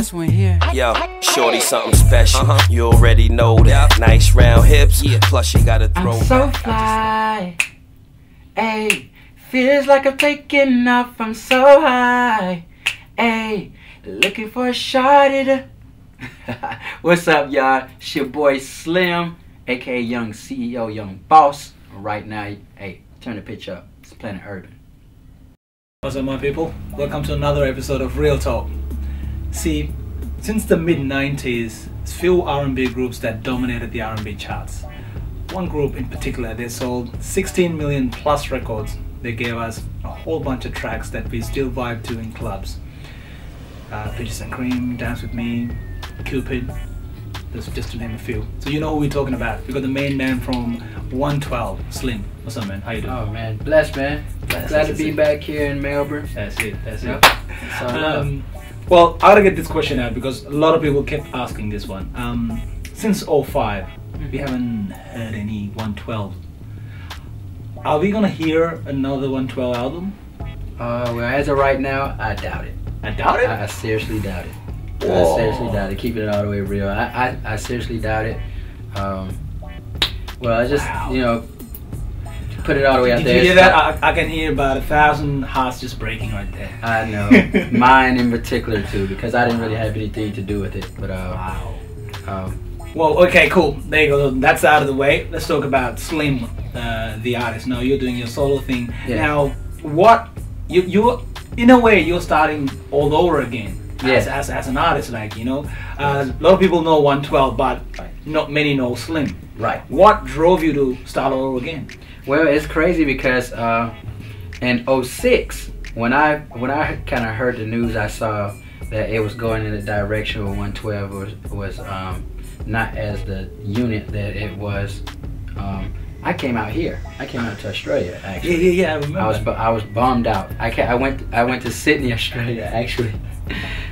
this one here. Yo, shorty something special. You already know that. Nice round hips. Plus you gotta throw. I'm so fly. Ayy, feels like I'm taking off. I'm so high. Ayy, looking for a shawty to. What's up, y'all? It's your boy Slim, aka Young CEO, Young Boss. Right now, hey, turn the pitch up. It's Planet Urban. What's up, my people? Welcome to another episode of Real Talk. See, since the mid-90s, there's few R&B groups that dominated the R&B charts. One group in particular, they sold 16 million plus records. They gave us a whole bunch of tracks that we still vibe to in clubs. Peaches and Cream, Dance With Me, Cupid, that's just to name a few. So you know who we're talking about. We got the main man from 112, Slim. What's up, man? How you doing? Oh man, blessed, man. Glad to be back here in Melbourne. That's it. So, well, I gotta get this question out because a lot of people kept asking this one. Since 05, we haven't heard any 112. Are we gonna hear another 112 album? Well, as of right now, I doubt it. I doubt it? I seriously doubt it. Whoa. I seriously doubt it. Keeping it all the way real. I seriously doubt it. Well, I just, you know, to put it all the way out there. Did you hear that? I can hear about 1,000 hearts just breaking right there. I know. Mine in particular, too, because I didn't really have anything to do with it. But, wow. Well, okay, cool. There you go. That's out of the way. Let's talk about Slim, the artist. Now, you're doing your solo thing. Yeah. Now, what, you in a way, you're starting all over again. As an artist, like, you know, a lot of people know 112, but not many know Slim. Right. What drove you to start all over again? Well, it's crazy because in 06, when I kind of heard the news, I saw that it was going in the direction of 112 was not as the unit that it was. I came out here. I came out to Australia, actually. Yeah. I remember. I was bummed out. I went to Sydney, Australia, actually.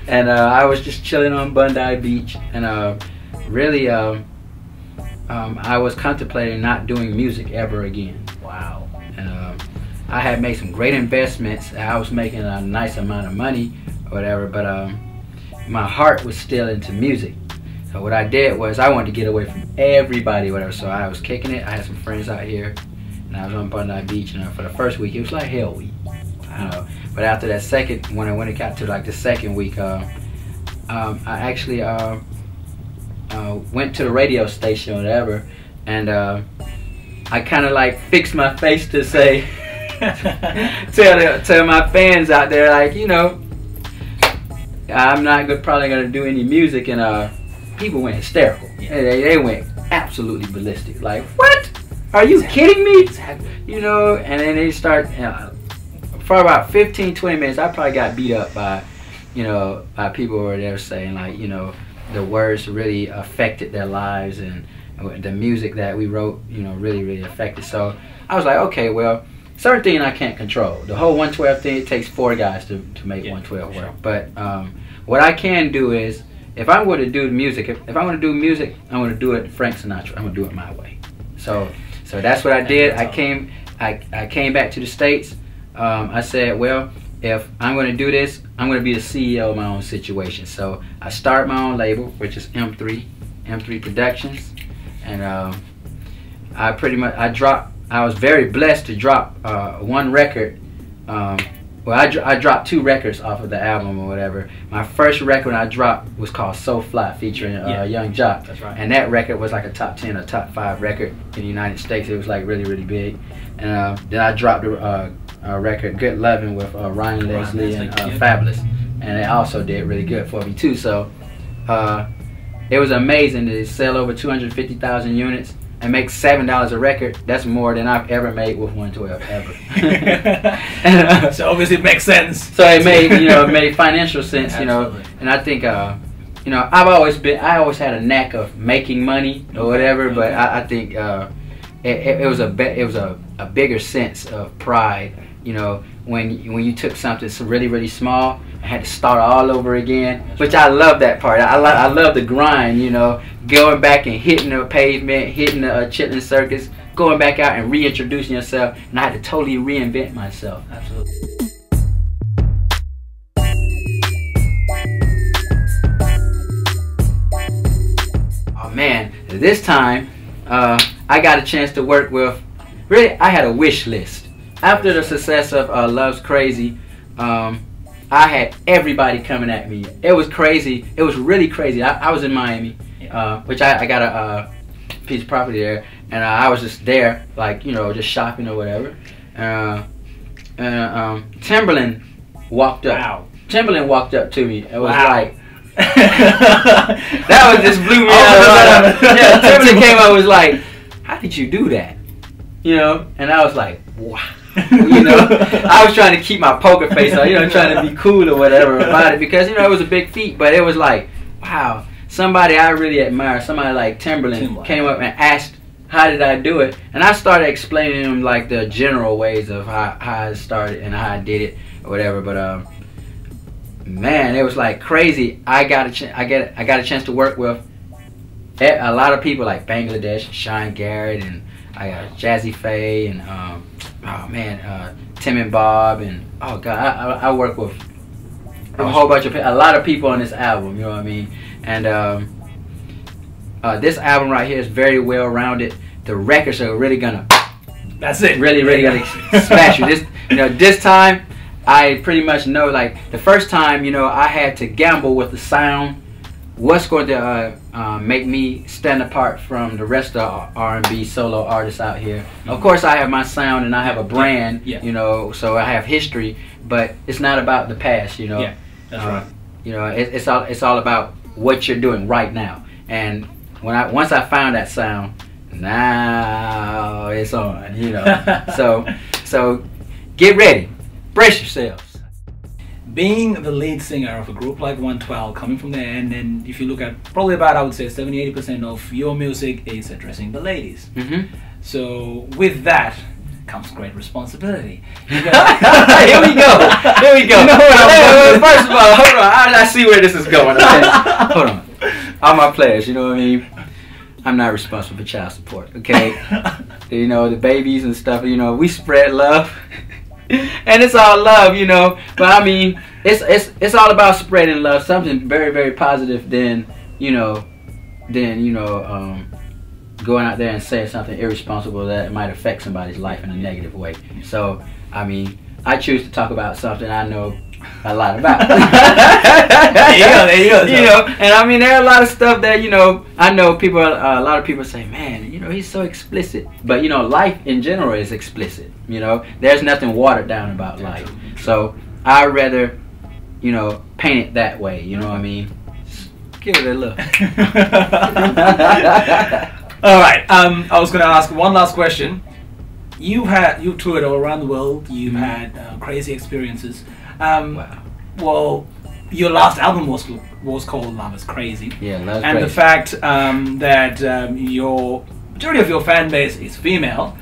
And I was just chilling on Bondi Beach, and really, I was contemplating not doing music ever again. Wow. And I had made some great investments. I was making a nice amount of money, or whatever, but my heart was still into music. So what I did was I wanted to get away from everybody, whatever. So I was kicking it. I had some friends out here, and I was on Bondi Beach, and for the first week, it was like hell week. But after that second, when it got to like the second week, I actually went to the radio station or whatever, and I kind of like fixed my face to say, tell my fans out there, like, you know, I'm not probably gonna do any music, and people went hysterical. They went absolutely ballistic. Like, what? Are you kidding me? You know, and then they start. For about 15-20 minutes, I probably got beat up by, you know, by people who were there saying, like, you know, the words really affected their lives, and the music that we wrote, you know, really affected. So I was like, okay, well, certain things I can't control. The whole 112 thing, it takes 4 guys to make 112 work. But what I can do is, if I'm going to do music, if I'm going to do music, I'm going to do it Frank Sinatra. I'm going to do it my way. So that's what I did. I came back to the States. I said, well, if I'm going to do this, I'm going to be the CEO of my own situation. So I started my own label, which is M3 Productions, and I was very blessed to drop one record. Well, I dropped 2 records off of the album or whatever. My first record I dropped was called So Fly, featuring Young Jock. That's right. And that record was like a top 10 or top 5 record in the United States. It was like really big. And then I dropped a record, Good Lovin', with Ryan Leslie and Fabulous, and it also did really good for me too. So it was amazing to sell over 250,000 units and make $7 a record. That's more than I've ever made with 112 ever. And, so obviously it makes sense. So it made, you know, it made financial sense, you know. And I think you know, I always had a knack of making money or whatever, but I think it was a bigger sense of pride, you know, when you took something so really small and had to start all over again. Which I love that part. I love the grind, you know, going back and hitting the pavement, hitting the Chitlin Circus, going back out and reintroducing yourself, and I had to totally reinvent myself. Absolutely. this time, I got a chance to work with. Really, I had a wish list. After the success of Love's Crazy, I had everybody coming at me. It was crazy. It was really crazy. I was in Miami, which I got a piece of property there, and I was just there, like, you know, just shopping or whatever. Timberland walked up. Wow. Timberland walked up to me. It was like, that was just blew me out. Yeah, Timberland came up, was like, how did you do that? You know, and I was like, wow. You know, I was trying to keep my poker face on, you know, trying to be cool or whatever about it, because, you know, it was a big feat, but it was like, wow, somebody I really admire, somebody like Timberland came up and asked, how did I do it? And I started explaining to him like the general ways of how I started and how I did it or whatever. But man, it was like crazy. I got a chance to work with a lot of people like Bangladesh, Sean Garrett, and I got Jazzy Faye, and oh man, Tim and Bob, and oh god, I work with a whole bunch of a lot of people on this album. You know what I mean? And this album right here is very well rounded. The records are really gonna, that's it, really gonna smash you. This, you know, this time I pretty much know, like the first time, you know, I had to gamble with the sound. What's going to make me stand apart from the rest of R&B solo artists out here? Of course, I have my sound and I have a brand, you know, so I have history, but it's not about the past, you know. Yeah, that's right. You know, it's all about what you're doing right now. And when once I found that sound, now it's on, you know. so get ready, brace yourselves. Being the lead singer of a group like 112, coming from there, and then if you look at probably about, I would say 70-80% of your music is addressing the ladies. So with that comes great responsibility. Here we go. You know, first of all, hold on. I see where this is going. Okay? Hold on. All my players, you know what I mean? I'm not responsible for child support, okay? You know, the babies and stuff, you know, we spread love. And it's all love, you know. But I mean, it's all about spreading love, something very, very positive than, you know, going out there and saying something irresponsible that might affect somebody's life in a negative way. So, I mean, I choose to talk about something I know a lot about. There you go. You know, and I mean, there are a lot of stuff that, you know, I know people, a lot of people say, man, you know, he's so explicit. But, you know, life in general is explicit. You know, there's nothing watered down about life. So I'd rather, you know, paint it that way. You know what I mean? Just give it a look. All right. I was going to ask one last question. You've toured all around the world. You've had crazy experiences. Wow. Well, your last album was called Love Is Crazy. Yeah, Love's and Crazy. The fact that your majority of your fan base is female,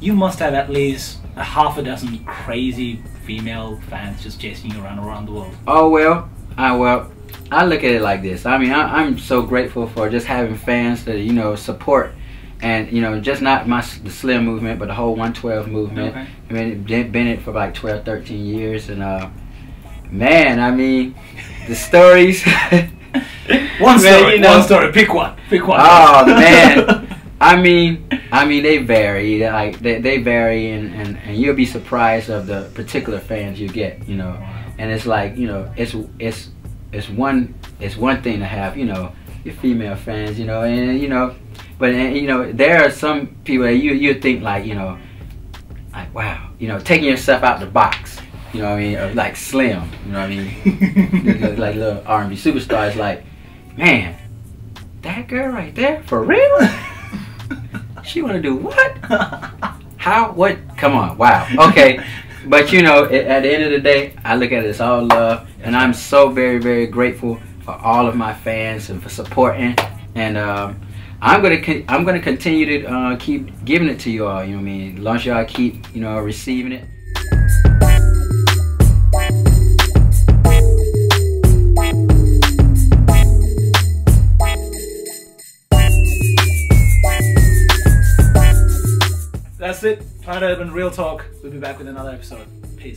you must have at least a half a dozen crazy female fans just chasing you around the world. Oh well, I look at it like this. I mean, I'm so grateful for just having fans that, you know, support. And, you know, just not the Slim movement, but the whole 112 movement. Okay. I mean, been in it for like 12, 13 years. And, man, I mean, the stories. One story, pick one. Oh, man. I mean, they vary. Like, they vary, and you'll be surprised of the particular fans you get, you know. And it's like, you know, it's one thing to have, you know, your female fans, you know, and, you know, but, you know, there are some people that you think like, you know, like, wow, you know, taking yourself out the box, you know what I mean, or like Slim, you know what I mean, like little R&B superstars, like, man, that girl right there, for real? She wanna do what? How? What? Come on, wow, okay. But, you know, at the end of the day, I look at it as all love, and I'm so very, very grateful for all of my fans and for supporting, and I'm gonna continue to keep giving it to you all. You know what I mean? As long as y'all keep, you know, receiving it. That's it. Planet Urban Real Talk. We'll be back with another episode. Peace.